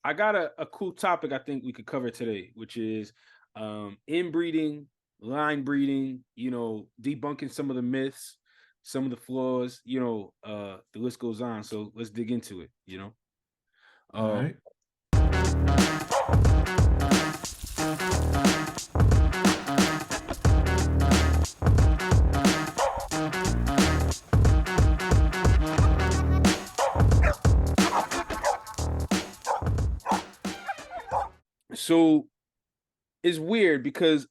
I got a cool topic I think we could cover today, which is inbreeding, line breeding, debunking some of the myths, some of the flaws, the list goes on. So let's dig into it. All Uh right. so it's weird because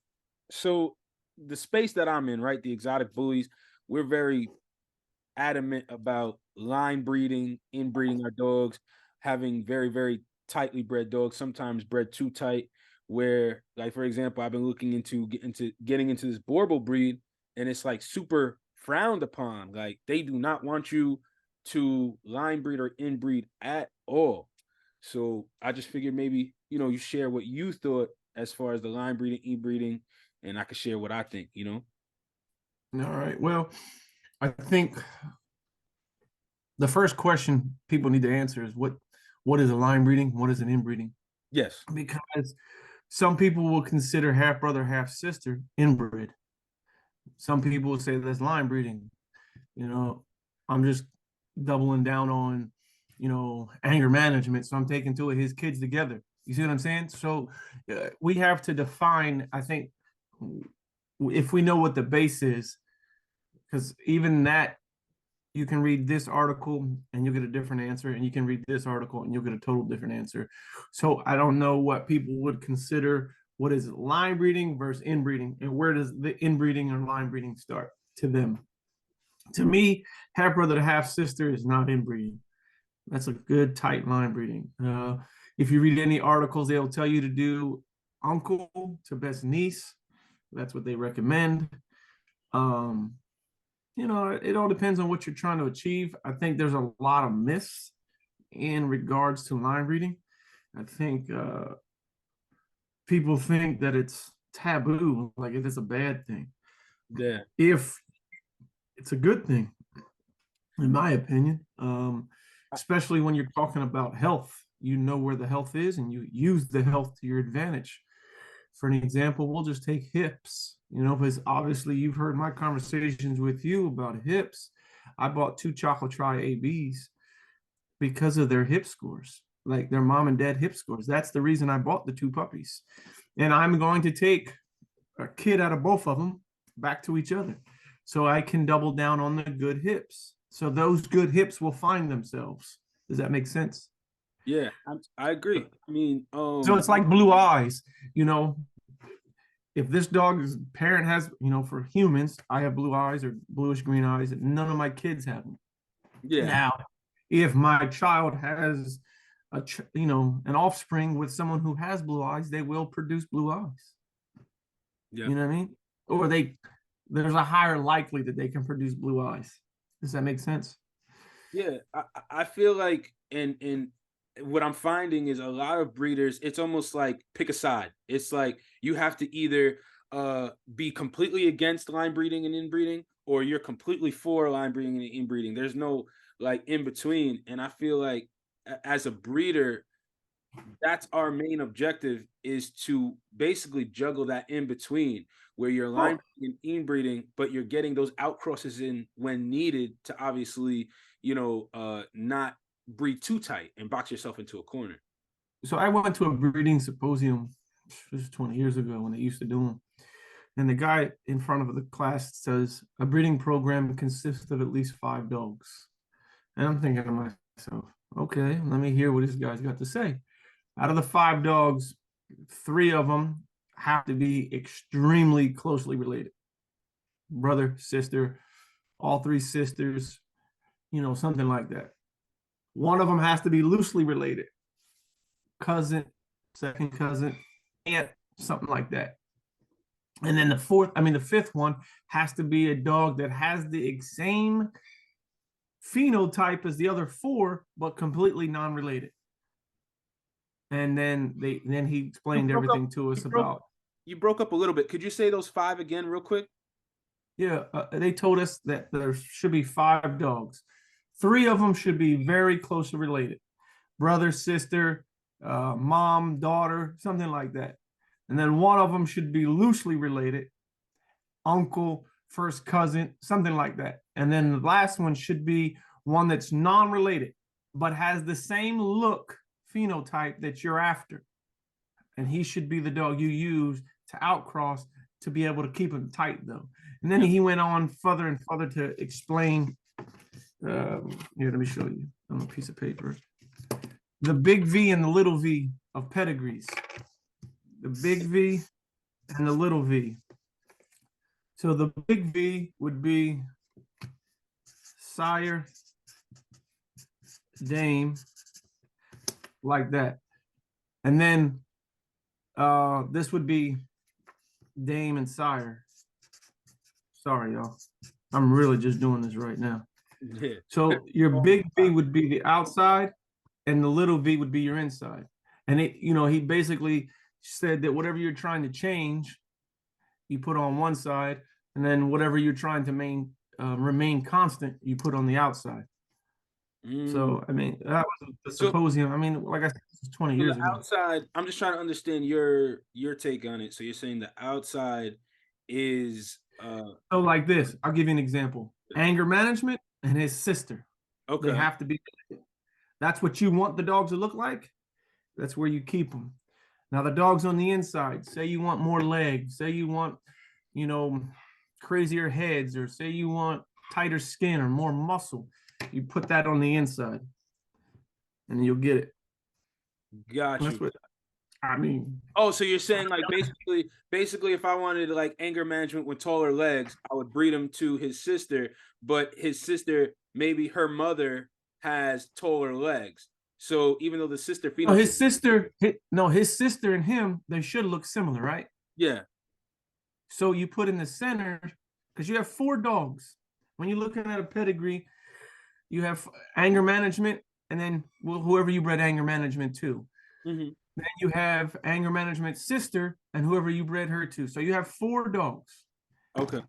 so the space that I'm in, right? The exotic bullies, we're very adamant about line breeding, inbreeding our dogs, having very, very tightly bred dogs, sometimes bred too tight. Where, like, for example, I've been looking into getting into this Borbal breed, and it's like super frowned upon. Like, they do not want you to line breed or inbreed at all. So I just figured maybe, you share what you thought as far as the line breeding, inbreeding, and I could share what I think. All right. Well, I think the first question people need to answer is what is a line breeding? What is an inbreeding? Yes. Because some people will consider half brother, half sister inbred. Some people will say that's line breeding. You know, I'm just doubling down on, anger management. So I'm taking two of his kids together. You see what I'm saying? So we have to define, I think, if we know what the base is, because even that, you can read this article and you'll get a different answer, and you can read this article and you'll get a total different answer. So I don't know what people would consider what is line breeding versus inbreeding, and where does the inbreeding or line breeding start to them. To me, half brother to half sister is not inbreeding. That's a good tight line breeding. If you read any articles, they'll tell you to do uncle to best niece. That's what they recommend. Um, it all depends on what you're trying to achieve. I think there's a lot of myths in regards to line breeding. I think people think that it's taboo, like it is a bad thing. Yeah. If it's a good thing, in my opinion, especially when you're talking about health. You know where the health is, and you use the health to your advantage. For an example, we'll just take hips, because obviously you've heard my conversations with you about hips. I bought two Chocolate Tri ABs because of their hip scores, like their mom and dad hip scores. That's the reason I bought the two puppies. And I'm going to take a kid out of both of them back to each other, so I can double down on the good hips. So those good hips will find themselves. Does that make sense? Yeah, I agree. I mean, So it's like blue eyes, you know. If this dog's parent has, for humans, I have blue eyes or bluish green eyes, none of my kids have them. yeah, Now, if my child has an offspring with someone who has blue eyes, they will produce blue eyes. yeah, You know what I mean? Or there's a higher likely that they can produce blue eyes. Does that make sense? yeah. I feel like, and what I'm finding is a lot of breeders, it's almost like pick a side. It's like you have to either be completely against line breeding and inbreeding, or you're completely for line breeding and inbreeding. There's no like in between. And I feel like as a breeder, that's our main objective, is to basically juggle that in between where you're line Oh, breeding and inbreeding, but you're getting those outcrosses in when needed to obviously, not breed too tight and box yourself into a corner. so I went to a breeding symposium, this was 20 years ago when they used to do them. And the guy in front of the class says a breeding program consists of at least 5 dogs. And I'm thinking to myself, okay, let me hear what this guy's got to say. Out of the 5 dogs, 3 of them have to be extremely closely related. Brother, sister, all 3 sisters, something like that. One of them has to be loosely related, cousin, second cousin, aunt, something like that. And then the fifth one has to be a dog that has the same phenotype as the other 4, but completely non-related. And then he You explained broke up. everything to us about. You broke up a little bit. Could you say those 5 again, real quick? Yeah, they told us that there should be 5 dogs. 3 of them should be very closely related, brother, sister, mom, daughter, something like that. And then one of them should be loosely related, uncle, first cousin, something like that. And then the last one should be one that's non-related, but has the same look phenotype that you're after. And he should be the dog you use to outcross to be able to keep him tight, though. And then he went on further and further to explain. Here, let me show you on a piece of paper. The big V and the little v of pedigrees. The big V and the little v. So the big V would be sire, dame, like that. And then this would be dame and sire. Sorry, y'all. I'm really just doing this right now. Yeah. So your big V would be the outside, and the little v would be your inside. And it, you know, he basically said that whatever you're trying to change, you put on one side, and then whatever you're trying to remain constant, you put on the outside. So I mean, that was the symposium. I mean, like I said, this is 20 years ago. Outside, I'm just trying to understand your take on it. So you're saying the outside is so like this. I'll give you an example. Anger management and his sister. Okay. They have to be. That's what you want the dogs to look like. That's where you keep them. Now the dogs on the inside, say you want more legs, say you want, you know, crazier heads, or say you want tighter skin or more muscle, you put that on the inside and you'll get it. Got you. That's what I mean. Oh, so you're saying like basically if I wanted like anger management with taller legs, I would breed him to his sister, but his sister, maybe her mother has taller legs. So even though the sister phenotype, his sister and him, they should look similar, right? Yeah. So you put in the center, because you have 4 dogs. When you're looking at a pedigree, you have anger management, and then whoever you bred anger management to. Mm-hmm. Then you have anger management sister and whoever you bred her to. So you have 4 dogs. Okay.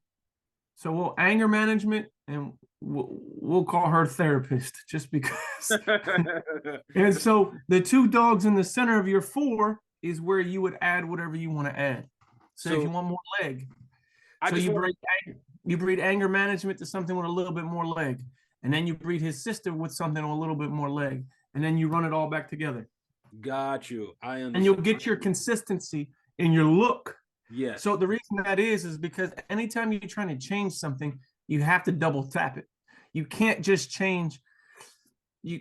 So we'll anger management, and we'll call her therapist just because. And so the 2 dogs in the center of your 4 is where you would add whatever you want to add. So if you want more leg, you breed anger management to something with a little bit more leg, and then you breed his sister with something with a little bit more leg, and then you run it all back together. Got you. I understand. And you'll get your consistency in your look. Yeah. So the reason that is because anytime you're trying to change something, you have to double tap it. You can't just change.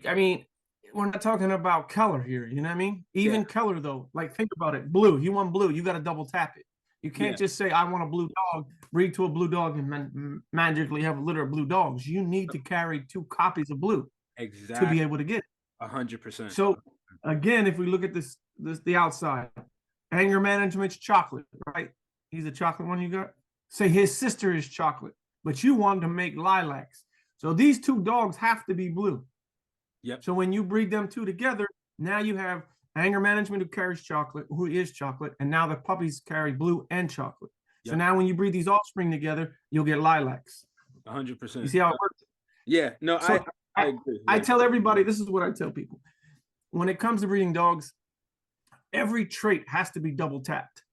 I mean, we're not talking about color here. You know what I mean? Even color though, like think about it. Blue. You want blue, you got to double tap it. You can't just say, I want a blue dog, breed to a blue dog, and magically have a litter of blue dogs. You need to carry 2 copies of blue to be able to get it. 100%. So again, if we look at this the outside, anger management's chocolate, right? He's a chocolate one you got. Say his sister is chocolate, but you want to make lilacs. So these 2 dogs have to be blue. Yep. So when you breed them 2 together, now you have anger management who carries chocolate, who is chocolate, and now the puppies carry blue and chocolate. Yep. So now when you breed these offspring together, you'll get lilacs. 100%. You see how it works? Yeah. No, so I agree. I tell everybody, this is what I tell people. When it comes to breeding dogs, every trait has to be double tapped.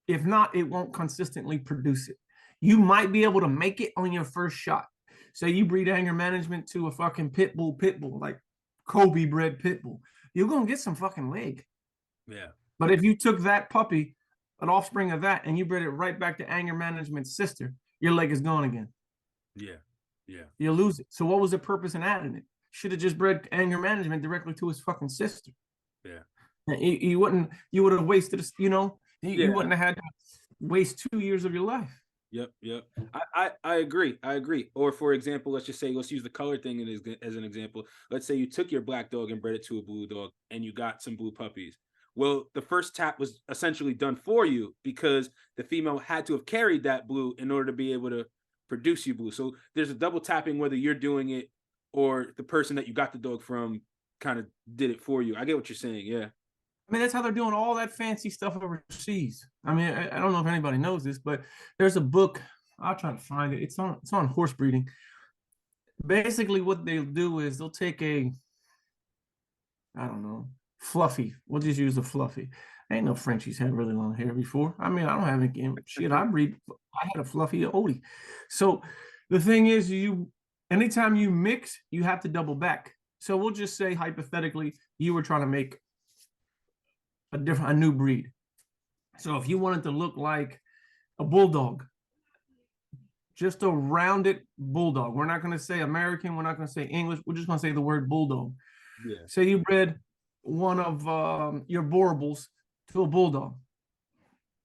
If not, it won't consistently produce it. You might be able to make it on your first shot. Say you breed anger management to a fucking pit bull, like Kobe bred pit bull. You're going to get some fucking leg. Yeah. But if you took that puppy, an offspring of that, and you bred it right back to anger management's sister, your leg is gone again. Yeah. Yeah. You'll lose it. So what was the purpose in adding it? Should have just bred anger management directly to his fucking sister. Yeah. You would have wasted, you wouldn't have had to waste 2 years of your life. Yep. I agree. Or for example, let's use the color thing as an example. Let's say you took your black dog and bred it to a blue dog and you got some blue puppies. Well, the first tap was essentially done for you because the female had to have carried that blue in order to be able to produce you blue. So there's a double tapping whether you're doing it or the person that you got the dog from kind of did it for you. I get what you're saying. Yeah. I mean, that's how they're doing all that fancy stuff overseas. I mean, I don't know if anybody knows this, but there's a book. I'll try to find it. It's on horse breeding. Basically, what they'll do is they'll take a, I don't know, Fluffy. We'll just use the Fluffy. Ain't no Frenchies had really long hair before. I mean, I don't have any shit. I had a Fluffy Odie. So the thing is, anytime you mix, you have to double back. So we'll just say hypothetically, you were trying to make a new breed. So if you wanted to look like a bulldog, just a rounded bulldog. We're not going to say American. We're not going to say English. We're just going to say the word bulldog. Yeah. Say you bred one of your Borables to a bulldog.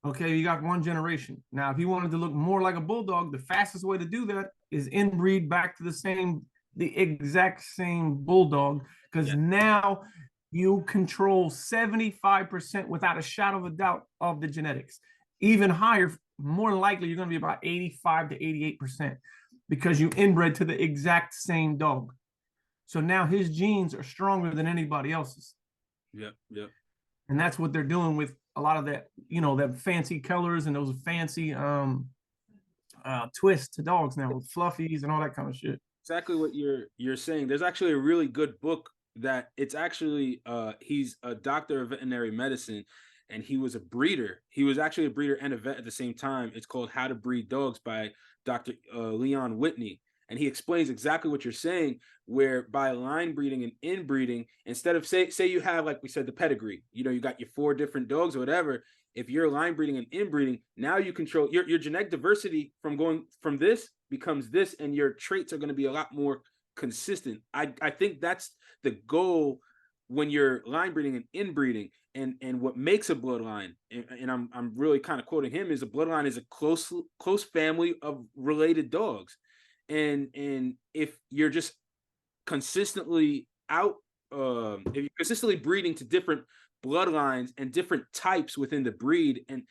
Okay, you got one generation. Now, if you wanted to look more like a bulldog, the fastest way to do that is inbreed back to the exact same bulldog, because now you control 75% without a shadow of a doubt of the genetics. Even higher, more than likely, you're going to be about 85 to 88% because you inbred to the exact same dog. So now his genes are stronger than anybody else's. Yep. And that's what they're doing with a lot of that, that fancy colors and those fancy twists to dogs now with fluffies and all that kind of shit. Exactly what you're saying. There's actually a really good book that it's actually he's a doctor of veterinary medicine, and he was a breeder. He was actually a breeder and a vet at the same time. It's called How to Breed Dogs by Dr. Leon Whitney. And he explains exactly what you're saying, where by line breeding and inbreeding, instead of say you have, like we said, the pedigree, you got your 4 different dogs or whatever. If you're line breeding and inbreeding, now you control your genetic diversity from going from this becomes this, and your traits are going to be a lot more consistent. I think that's the goal when you're line breeding and inbreeding. And what makes a bloodline, and I'm really kind of quoting him, is a bloodline is a close family of related dogs. And if you're just consistently if you're consistently breeding to different bloodlines and different types within the breed, and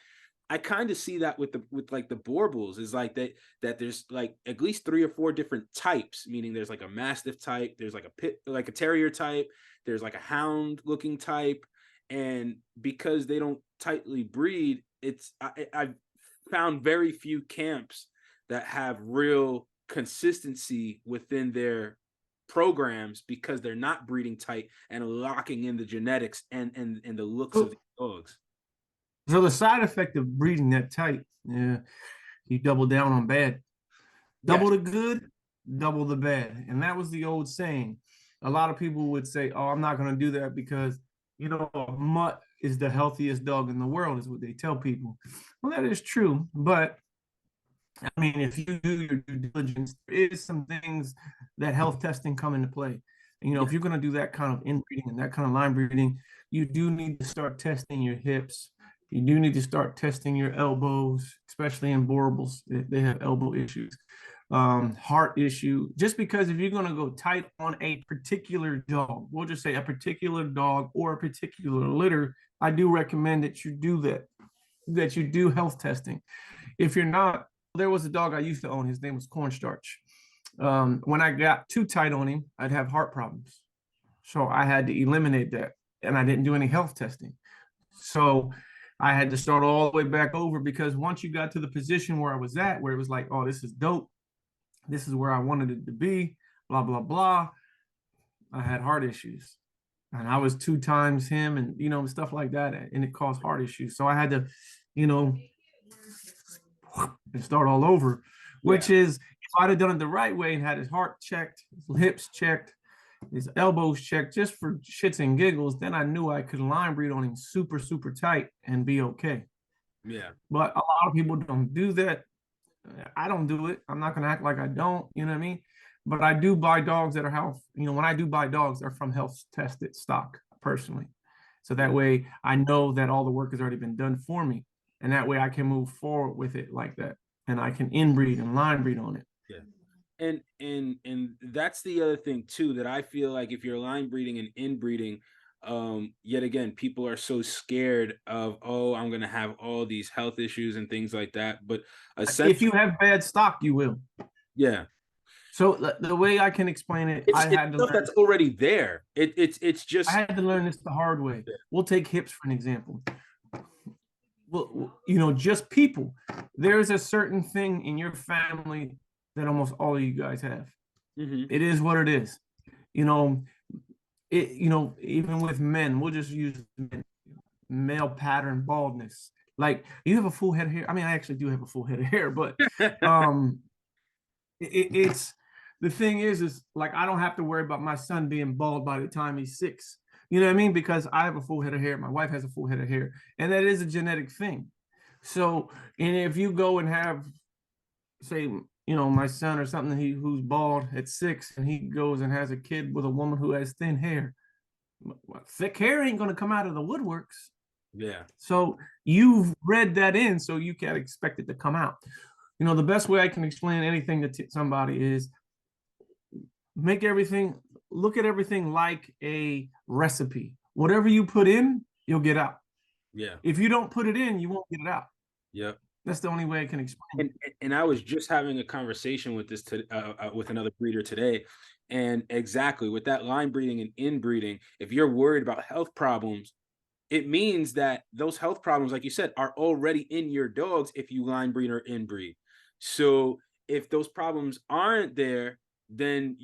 I kind of see that with like the Borbals is like that there's like at least 3 or 4 different types, meaning there's like a Mastiff type, there's like a terrier type, there's like a hound looking type, and because they don't tightly breed, I've found very few camps that have real consistency within their programs because they're not breeding tight and locking in the genetics and the looks of the dogs. So the side effect of breeding that tight, you double down on bad. Double the good, double the bad. And that was the old saying. A lot of people would say, oh, I'm not going to do that because, a mutt is the healthiest dog in the world, is what they tell people. Well, that is true. But I mean, if you do your due diligence, there is some things that health testing come into play. And, if you're going to do that kind of inbreeding and that kind of line breeding, you do need to start testing your hips. You do need to start testing your elbows, especially in Borables. They have elbow issues, heart issue. Just because if you're going to go tight on a particular dog, we'll just say a particular dog or a particular litter, I do recommend that you do that you do health testing. If you're not, there was a dog I used to own. His name was Cornstarch. When I got too tight on him, I'd have heart problems. So I had to eliminate that, and I didn't do any health testing. So I had to start all the way back over, because once you got to the position where I was at, where it was like, oh, this is dope, this is where I wanted it to be, blah, blah, blah, I had heart issues. And I was 2 times him and, stuff like that, and it caused heart issues. So I had to, and start all over, which is, if I'd have done it the right way and had his heart checked, his hips checked, his elbows checked, just for shits and giggles, then I knew I could line breed on him super, super tight and be okay. Yeah. But a lot of people don't do that. I don't do it. I'm not going to act like I don't, you know what I mean? But I do buy dogs that are health. When I do buy dogs, they're from health tested stock personally. So that way I know that all the work has already been done for me. And that way I can move forward with it like that. And I can inbreed and line breed on it. Yeah. And that's the other thing too, that I feel like if you're line breeding and inbreeding, yet again, people are so scared of, oh, I'm going to have all these health issues and things like that. But if you have bad stock, you will. Yeah. So the way I can explain it, I had to stuff that's already there. It's just, I had to learn this the hard way. Yeah. We'll take hips for an example. Well, just people. There's a certain thing in your family that almost all of you guys have. Mm-hmm. It is what it is. even with men, we'll just use men, male pattern baldness. Like you have a full head of hair. I mean, I actually do have a full head of hair, but um, it's the thing is like I don't have to worry about my son being bald by the time he's 6. You know what I mean? Because I have a full head of hair. My wife has a full head of hair, and that is a genetic thing. So, and if you go and have, say, my son or something, who's bald at 6, and he goes and has a kid with a woman who has thin hair, thick hair ain't going to come out of the woodworks. Yeah. So you've read that in, so you can't expect it to come out. The best way I can explain anything to somebody is look at everything like a recipe. Whatever you put in, you'll get out. Yeah. If you don't put it in, you won't get it out. Yep. That's the only way I can explain it. And I was just having a conversation with with another breeder today, and exactly with that line breeding and inbreeding, if you're worried about health problems, it means that those health problems, like you said, are already in your dogs if you line breed or inbreed. So if those problems aren't there, then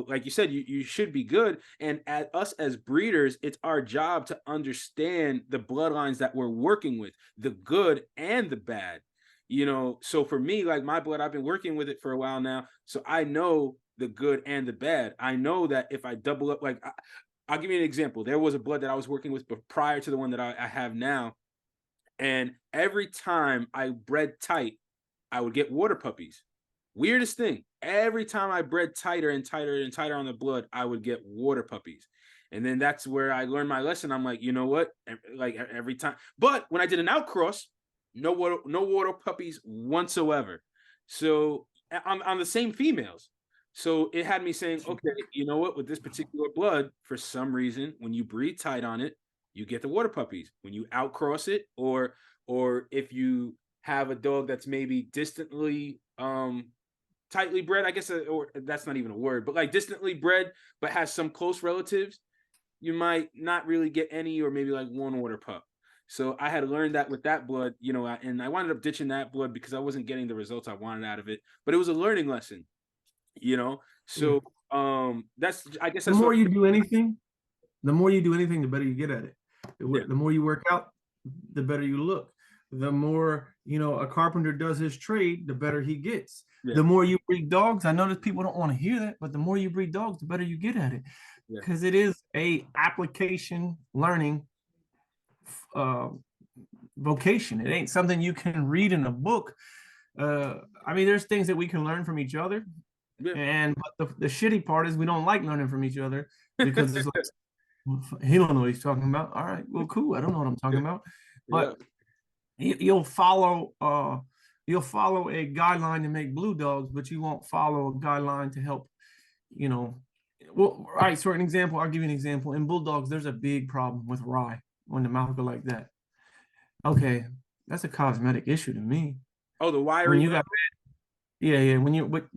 like you said, you should be good. And us as breeders, it's our job to understand the bloodlines that we're working with, the good and the bad. So for me, like my blood, I've been working with it for a while now, so I know the good and the bad. I know that if I double up, like I'll give you an example. There was a blood that I was working with prior to the one that I have now, and every time I bred tight, I would get water puppies. Weirdest thing. Every time I bred tighter and tighter and tighter on the blood, I would get water puppies. And then that's where I learned my lesson. I'm like, you know what? Like every time. But when I did an outcross, no water puppies whatsoever. So on the same females. So it had me saying, okay, you know what? With this particular blood, for some reason, when you breed tight on it, you get the water puppies. When you outcross it, or if you have a dog that's maybe distantly tightly bred, I guess, or that's not even a word, but like distantly bred, but has some close relatives, you might not really get any, or maybe like one water pup. So I had learned that with that blood, and I wound up ditching that blood because I wasn't getting the results I wanted out of it. But it was a learning lesson, So that's, I guess, the more you do anything, the better you get at it. The more you work out, the better you look. The more a carpenter does his trade, the better he gets. The more you breed dogs, I notice people don't want to hear that, but the more you breed dogs, the better you get at it, because it is a application learning vocation. It ain't something you can read in a book. I mean, there's things that we can learn from each other, but the shitty part is we don't like learning from each other, because it's like, he don't know what he's talking about. All right, well, cool. I don't know what I'm talking about, but you'll follow a guideline to make blue dogs, but you won't follow a guideline to help, well, all right. So an example, I'll give you an example. In bulldogs, there's a big problem with rye when the mouth go like that. Okay, that's a cosmetic issue to me. Oh, the wiring. When you got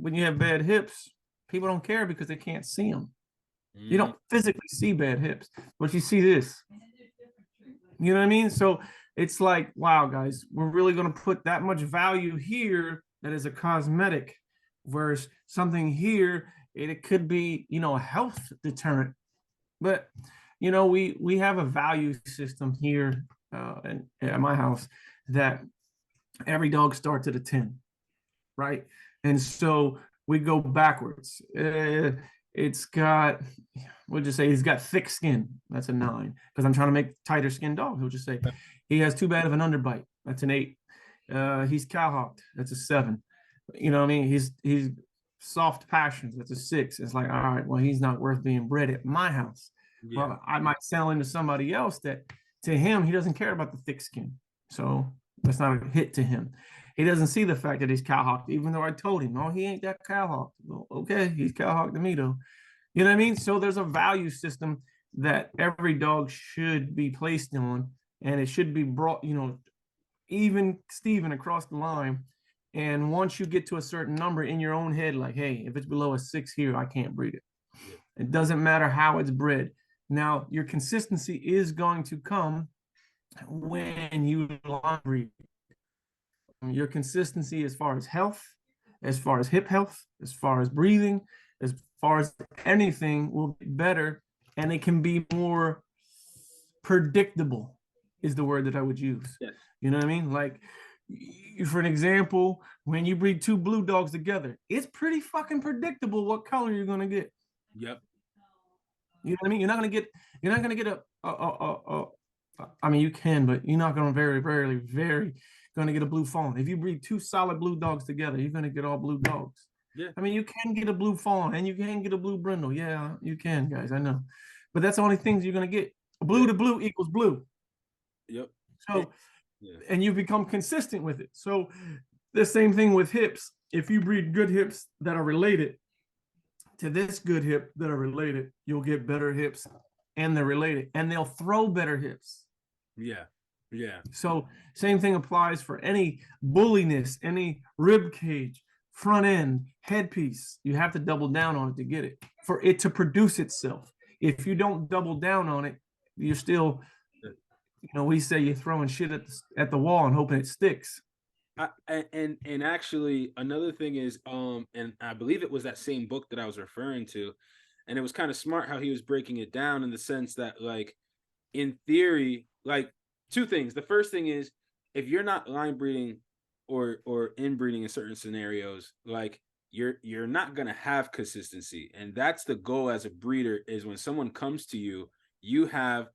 when you have bad hips, people don't care because they can't see them. You don't physically see bad hips, but you see this. You know what I mean? So it's like, wow, guys, we're really going to put that much value here that is a cosmetic, versus something here, it could be, a health deterrent. But, we have a value system here at my house that every dog starts at a 10, right? And so we go backwards. It's got, we'll just say he's got thick skin. That's a 9, because I'm trying to make tighter skin dog. He'll just say he has too bad of an underbite. That's an 8. He's cowhocked. That's a 7. You know what I mean? He's soft passions. That's a 6. It's like, all right, well, he's not worth being bred at my house. Well, I might sell into somebody else that, to him, he doesn't care about the thick skin. So that's not a hit to him. He doesn't see the fact that he's cowhocked, even though I told him, no, he ain't that cowhocked. Well, okay, he's cowhocked to me, though. You know what I mean? So there's a value system that every dog should be placed on, and it should be brought, even Steven across the line. And once you get to a certain number in your own head, like, hey, if it's below a 6 here, I can't breed it. It doesn't matter how it's bred. Now, your consistency is going to come when you line breed. Your consistency as far as health, as far as hip health, as far as breathing, as far as anything will be better and it can be more predictable is the word that I would use. Yes. You know what I mean? Like, for an example, when you breed two blue dogs together, it's pretty fucking predictable what color you're gonna get. Yep. You know what I mean? You're not gonna get I mean, you can, but you're not gonna very gonna get a blue fawn. If you breed two solid blue dogs together, you're gonna get all blue dogs. Yeah. I mean, you can get a blue fawn and you can get a blue brindle. Yeah, you can, guys. I know, but that's the only things you're gonna get. Blue to blue equals blue. Yep. So, and you become consistent with it. So, the same thing with hips. If you breed good hips that are related to this good hip that are related, you'll get better hips, and they're related, and they'll throw better hips. Yeah. Yeah. So same thing applies for any bulliness, any rib cage, front end, headpiece. You have to double down on it to get it, for it to produce itself. If you don't double down on it, you're still, you know, we say you're throwing shit at the wall and hoping it sticks. And actually another thing is, and I believe it was that same book that I was referring to, and it was kind of smart how he was breaking it down in the sense that, like, in theory, like, two things. The first thing is, if you're not line breeding or inbreeding in certain scenarios, like, you're not going to have consistency. And that's the goal as a breeder, is when someone comes to you, you have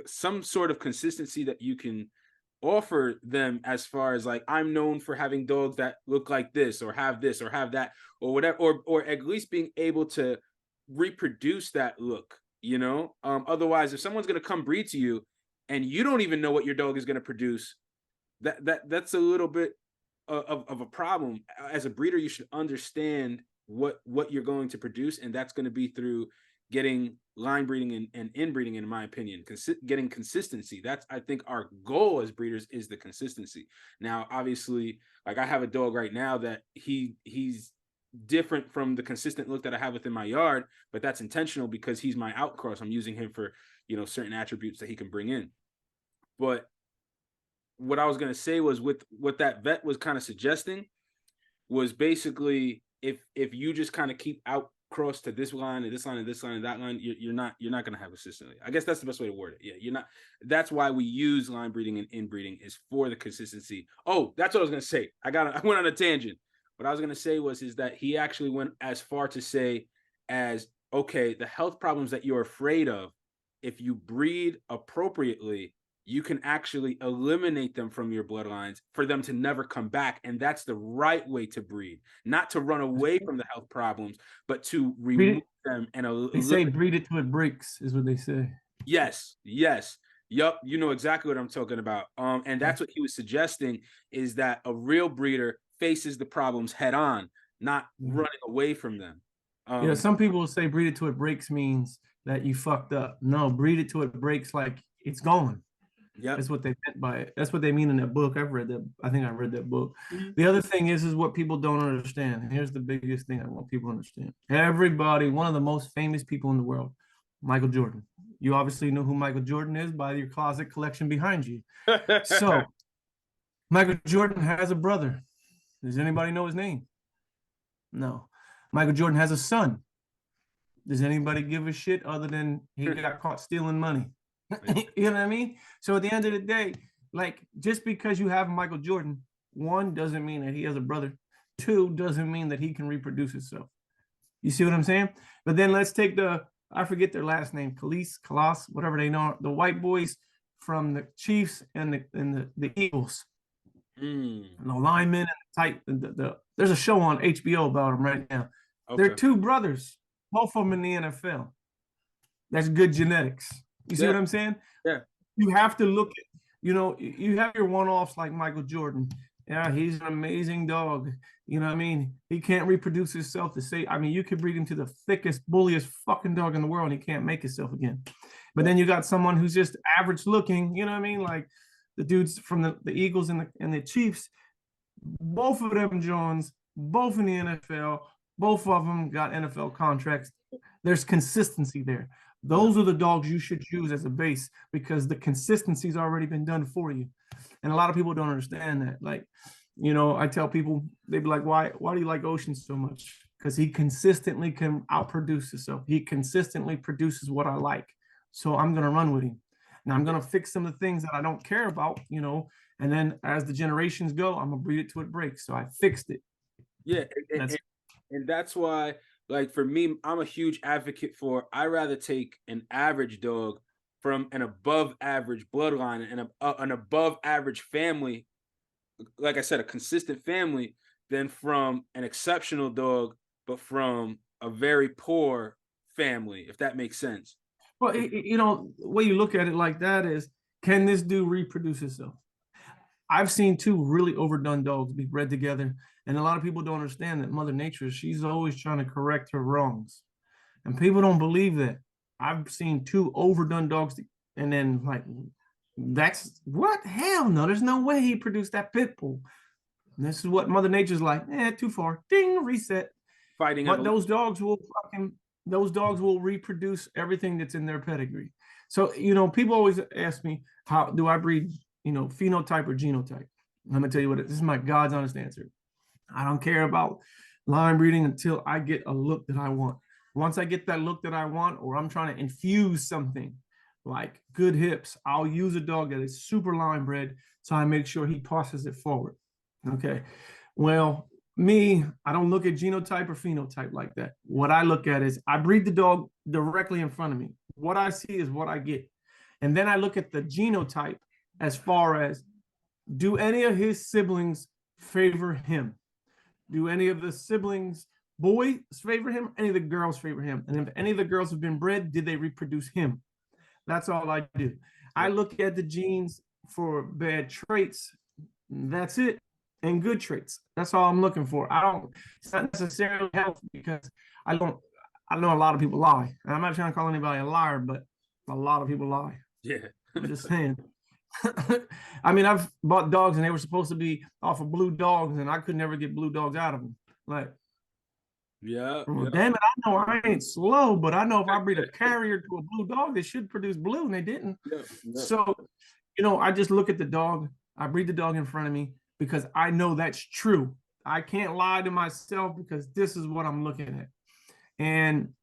some sort of consistency that you can offer them, as far as, like, I'm known for having dogs that look like this or have that or whatever, or at least being able to reproduce that look, you know. Otherwise, if someone's going to come breed to you and you don't even know what your dog is going to produce, that's a little bit of a problem. As a breeder, you should understand what you're going to produce, and that's going to be through getting line breeding and inbreeding, in my opinion, getting consistency. That's, I think, our goal as breeders, is the consistency. Now, obviously, like, I have a dog right now that he's different from the consistent look that I have within my yard, but that's intentional because he's my outcross. I'm using him for, you know, certain attributes that he can bring in. But what I was going to say was, with what that vet was kind of suggesting, was basically, if you just kind of keep out cross to this line and this line and this line and that line, you're not going to have consistently. I guess that's the best way to word it. Yeah, you're not. That's why we use line breeding and inbreeding, is for the consistency. Oh, that's what I was going to say. I went on a tangent. What I was going to say is that he actually went as far to say as, okay, the health problems that you're afraid of, if you breed appropriately, you can actually eliminate them from your bloodlines for them to never come back. And that's the right way to breed, not to run away from the health problems, but to remove them. And they say breed it till it breaks, is what they say. Yes. Yup. You know exactly what I'm talking about. And that's what he was suggesting, is that a real breeder faces the problems head on, not running away from them. Yeah, some people will say breed it till it breaks means that you fucked up. No, breed it till it breaks, like it's gone. Yeah, that's what they meant by it. That's what they mean in that book. I've read that. I think I read that book. Mm-hmm. The other thing is what people don't understand. And here's the biggest thing I want people to understand. Everybody, one of the most famous people in the world, Michael Jordan. You obviously know who Michael Jordan is by your closet collection behind you. So, Michael Jordan has a brother. Does anybody know his name? No. Michael Jordan has a son. Does anybody give a shit other than he got caught stealing money? You know what I mean? So at the end of the day, like, just because you have Michael Jordan, one, doesn't mean that he has a brother. Two, doesn't mean that he can reproduce himself. You see what I'm saying? But then let's take I forget their last name, Kalas, whatever they know, the white boys from the Chiefs and the Eagles. The linemen and the tight. There's a show on HBO about them right now. Okay. They're two brothers, both of them in the NFL. That's good genetics. You see what I'm saying? Yeah. You have to look at, you have your one-offs like Michael Jordan. Yeah, he's an amazing dog. You know what I mean? He can't reproduce himself to say, I mean, you could breed him to the thickest, bulliest fucking dog in the world, and he can't make himself again. But then you got someone who's just average looking, you know what I mean? Like the dudes from the Eagles and the Chiefs, both of them Jones, both in the NFL, both of them got NFL contracts. There's consistency there. Those are the dogs you should use as a base, because the consistency's already been done for you. And a lot of people don't understand that. Like, I tell people, they'd be like, why do you like oceans so much? because he consistently can outproduce himself. He consistently produces what I like. So I'm going to run with him. Now I'm going to fix some of the things that I don't care about, and then as the generations go, I'm going to breed it till it breaks. So I fixed it. Yeah. And that's why, like, for me, I'm a huge advocate for, I rather take an average dog from an above average bloodline and an above average family, like I said, a consistent family, than from an exceptional dog, but from a very poor family, if that makes sense. Well, the way you look at it like that is, can this dude reproduce himself? I've seen two really overdone dogs be bred together, and a lot of people don't understand that Mother Nature, she's always trying to correct her wrongs, and people don't believe that. I've seen two overdone dogs, and then like, that's what? Hell no! There's no way he produced that pit bull. And this is what Mother Nature's like. Too far. Ding, reset. Fighting But evolution. those dogs will reproduce everything that's in their pedigree. So, people always ask me, how do I breed, phenotype or genotype? I'm gonna tell you this is my God's honest answer. I don't care about line breeding until I get a look that I want. Once I get that look that I want, or I'm trying to infuse something like good hips, I'll use a dog that is super line bred, so I make sure he passes it forward. Okay. Well, me, I don't look at genotype or phenotype like that. What I look at is, I breed the dog directly in front of me. What I see is what I get. And then I look at the genotype as far as, do any of his siblings favor him? Do any of the siblings, boys, favor him? Any of the girls favor him? And if any of the girls have been bred, did they reproduce him? That's all I do. I look at the genes for bad traits. That's it. And good traits. That's all I'm looking for. It's not necessarily health, because I know a lot of people lie. And I'm not trying to call anybody a liar, but a lot of people lie. Yeah. I'm just saying. I mean, I've bought dogs and they were supposed to be off of blue dogs, and I could never get blue dogs out of them. Like, Yeah. damn it, I know I ain't slow, but I know if I breed a carrier to a blue dog, they should produce blue, and they didn't. Yeah. So, I just look at the dog. I breed the dog in front of me because I know that's true. I can't lie to myself, because this is what I'm looking at. And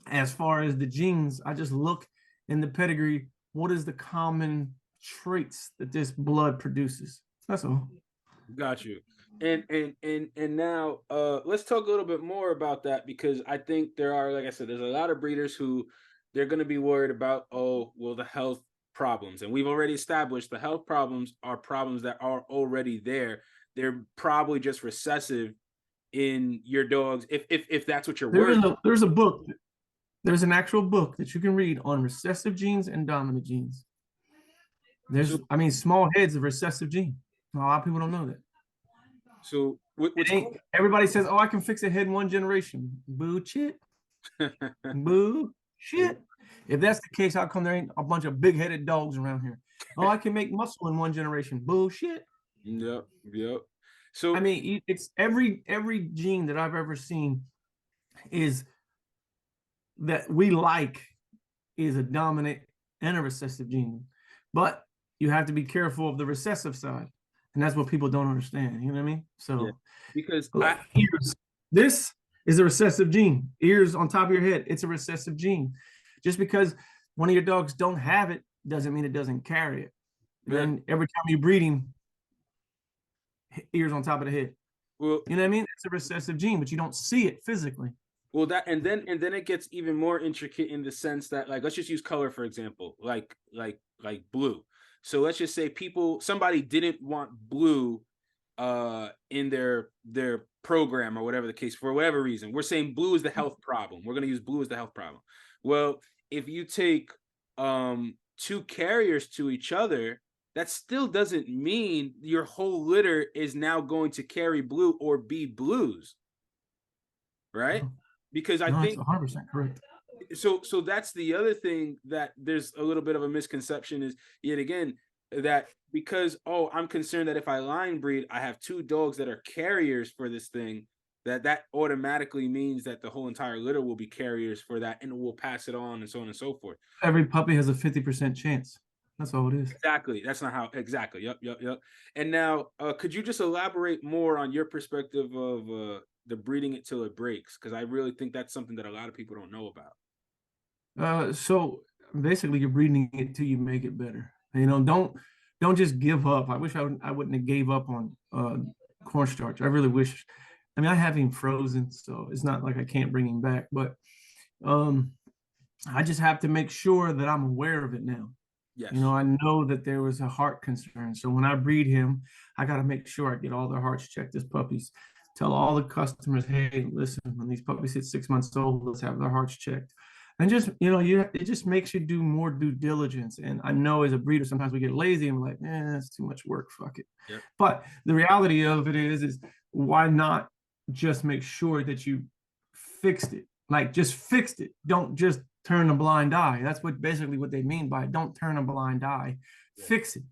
as far as the genes, I just look in the pedigree. What is the common traits that this blood produces? That's all. Got you. And now let's talk a little bit more about that, because I think there are, like I said, there's a lot of breeders who, they're going to be worried about, the health problems. And we've already established the health problems are problems that are already there. They're probably just recessive in your dogs, if that's what you're worried. There's a book. There's an actual book that you can read on recessive genes and dominant genes. Small heads of recessive gene. A lot of people don't know that. So everybody says, "Oh, I can fix a head in one generation." Bullshit. Bullshit. If that's the case, how come there ain't a bunch of big-headed dogs around here? Oh, I can make muscle in one generation. Bullshit. Yep. So it's every gene that I've ever seen is that we like is a dominant and a recessive gene, but you have to be careful of the recessive side, and that's what people don't understand. You know what I mean? So, yeah, because ears, this is a recessive gene. Ears on top of your head, it's a recessive gene. Just because one of your dogs don't have it doesn't mean it doesn't carry it. Yeah. Then every time you breed him, ears on top of the head. Well, you know what I mean? It's a recessive gene, but you don't see it physically. Well, that and then it gets even more intricate in the sense that, like, let's just use color for example, like blue. So let's just say somebody didn't want blue in their program or whatever the case, for whatever reason. We're saying blue is the health problem. We're going to use blue as the health problem. Well, if you take two carriers to each other, that still doesn't mean your whole litter is now going to carry blue or be blues, right? Because I think 100% correct. So that's the other thing that there's a little bit of a misconception is, yet again, that because, I'm concerned that if I line breed, I have two dogs that are carriers for this thing, that automatically means that the whole entire litter will be carriers for that, and we'll pass it on, and so on and so forth. Every puppy has a 50% chance. That's all it is. Exactly. That's not how. Exactly. Yep. And now, could you just elaborate more on your perspective of the breeding it till it breaks? Because I really think that's something that a lot of people don't know about. So basically, you're breeding it till you make it better. Don't just give up. I wish I wouldn't have gave up on cornstarch. I really wish. I mean, I have him frozen, so it's not like I can't bring him back. But um, I just have to make sure that I'm aware of it now. Yes. I know that there was a heart concern. So when I breed him, I got to make sure I get all their hearts checked as puppies. Tell all the customers, hey, listen, when these puppies hit 6 months old, let's have their hearts checked. And just, it just makes you do more due diligence. And I know as a breeder, sometimes we get lazy and we're like, that's too much work. Fuck it. Yep. But the reality of it is why not just make sure that you fixed it? Like just fixed it. Don't just turn a blind eye. That's basically what they mean by it. Don't turn a blind eye. Yeah. Fix it.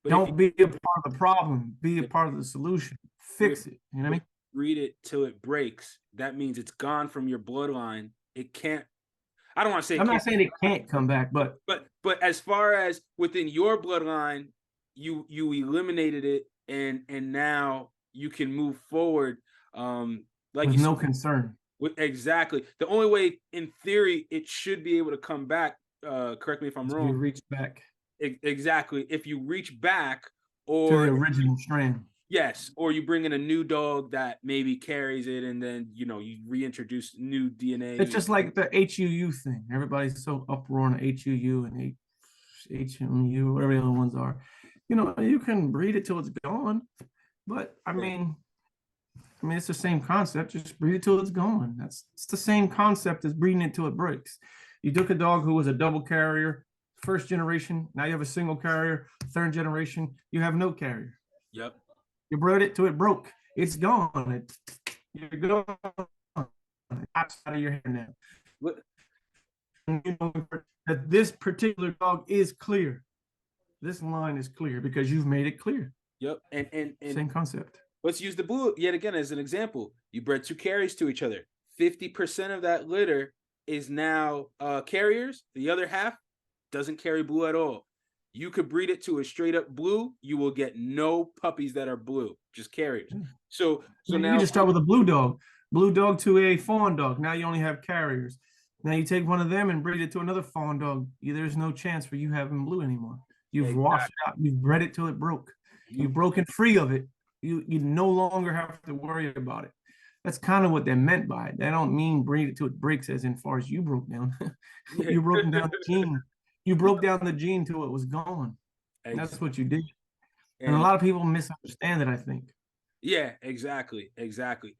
But don't be a part of the problem. Be a part of the solution. Fix it. You know what I mean? Breed it till it breaks. That means it's gone from your bloodline. It can't. I don't want to say. I'm not saying it can't come back, but as far as within your bloodline, you eliminated it, and now you can move forward. Like with no concern. Exactly. The only way, in theory, it should be able to come back. Correct me if I'm wrong. You reach back. Exactly. If you reach back, or to the original strand. Yes, or you bring in a new dog that maybe carries it, and then you reintroduce new DNA. It's just like the HUU thing. Everybody's so uproar on HUU and HMU, whatever the other ones are. You can breed it till it's gone, but I mean, it's the same concept. Just breed it till it's gone. It's the same concept as breeding it till it breaks. You took a dog who was a double carrier, first generation. Now you have a single carrier. Third generation, you have no carrier. Yep. You bred it till it broke. It's gone. You're gone. Outside of your hair now. That this particular dog is clear. This line is clear because you've made it clear. Yep. And same concept. Let's use the blue yet again as an example. You bred two carriers to each other. 50% of that litter is now carriers. The other half doesn't carry blue at all. You could breed it to a straight up blue. You will get no puppies that are blue, just carriers. So now you just start with a blue dog to a fawn dog. Now you only have carriers. Now you take one of them and breed it to another fawn dog. There's no chance for you having blue anymore. You've washed it out. You've bred it till it broke. You've broken free of it. You no longer have to worry about it. That's kind of what they meant by it. They don't mean breed it till it breaks as in far as you broke down. You broke down the gene. You broke down the gene till it was gone. Exactly. That's what you did. And a lot of people misunderstand it, I think. Yeah, exactly.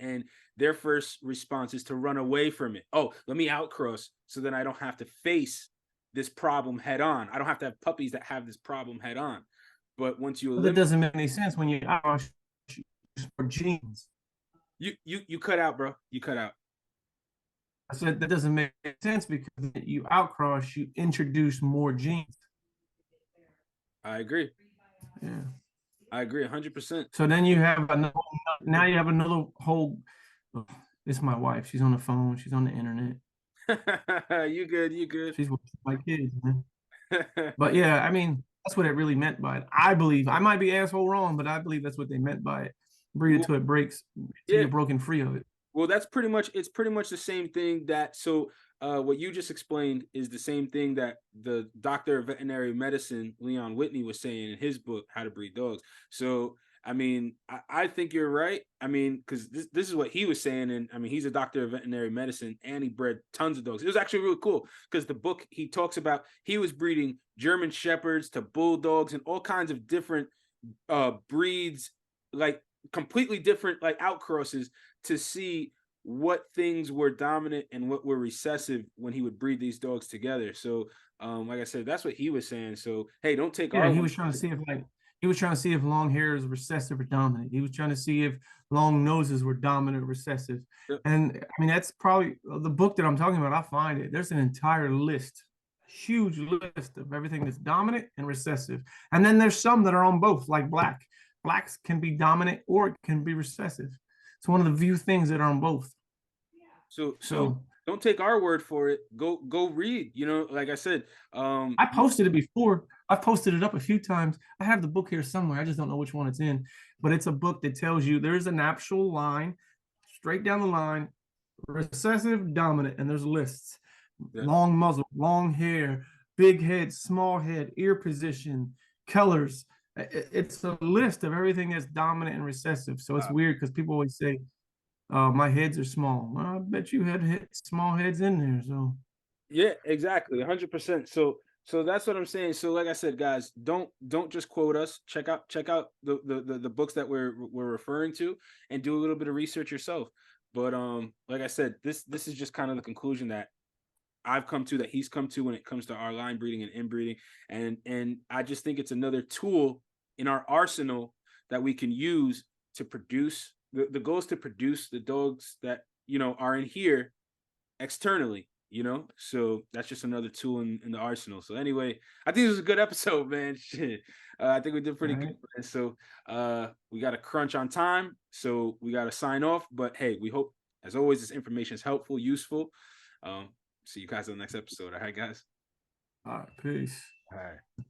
And their first response is to run away from it. Oh, let me outcross so that I don't have to face this problem head on. I don't have to have puppies that have this problem head on. But once you that doesn't make any sense when you outcross for genes. You cut out, bro. You cut out. I said that doesn't make sense because you outcross, you introduce more genes. I agree. Yeah. I agree 100%. So then you have another whole. This is my wife. She's on the phone. She's on the internet. You good. She's with my kids, man. But yeah, I mean, that's what it really meant by it. I believe. I might be asshole wrong, but I believe that's what they meant by it. Breed it till it breaks, till you're broken free of it. Well, it's pretty much the same thing that, what you just explained is the same thing that the doctor of veterinary medicine, Leon Whitney, was saying in his book, How to Breed Dogs. So, I mean, I think you're right. I mean, because this is what he was saying. And I mean, he's a doctor of veterinary medicine and he bred tons of dogs. It was actually really cool because the book he talks about, he was breeding German Shepherds to Bulldogs and all kinds of different breeds, like completely different, like outcrosses, to see what things were dominant and what were recessive when he would breed these dogs together. So, like I said, that's what he was saying. So, hey, don't take our. He was trying to see if long hair is recessive or dominant. He was trying to see if long noses were dominant or recessive. Yep. And I mean, that's probably the book that I'm talking about. I find it. There's an entire list, huge list of everything that's dominant and recessive. And then there's some that are on both, like black. Blacks can be dominant or it can be recessive. It's one of the few things that are on both. So don't take our word for it. Go read. Like I said, I posted it before. I've posted it up a few times. I have the book here somewhere. I just don't know which one it's in. But it's a book that tells you there's an actual line straight down the line, recessive, dominant, and there's lists. Yeah. Long muzzle, long hair, big head, small head, ear position, colors. It's a list of everything that's dominant and recessive. So it's weird because people always say, my heads are small. Well, I bet you had small heads in there. So Yeah, exactly, 100%. So that's what I'm saying. So like I said, guys, don't just quote us. Check out the books that we're referring to, and do a little bit of research yourself. But like I said, this is just kind of the conclusion that I've come to, that he's come to, when it comes to our line breeding and inbreeding. And I just think it's another tool in our arsenal that we can use to produce. The goal is to produce the dogs that, you know, are in here externally, you know. So that's just another tool in the arsenal. So anyway, I think it was a good episode, man. Shit. I think we did pretty good. And so we got a crunch on time, so we got to sign off. But hey, we hope, as always, this information is helpful, useful. See you guys on the next episode. All right, guys. all right, peace. All right.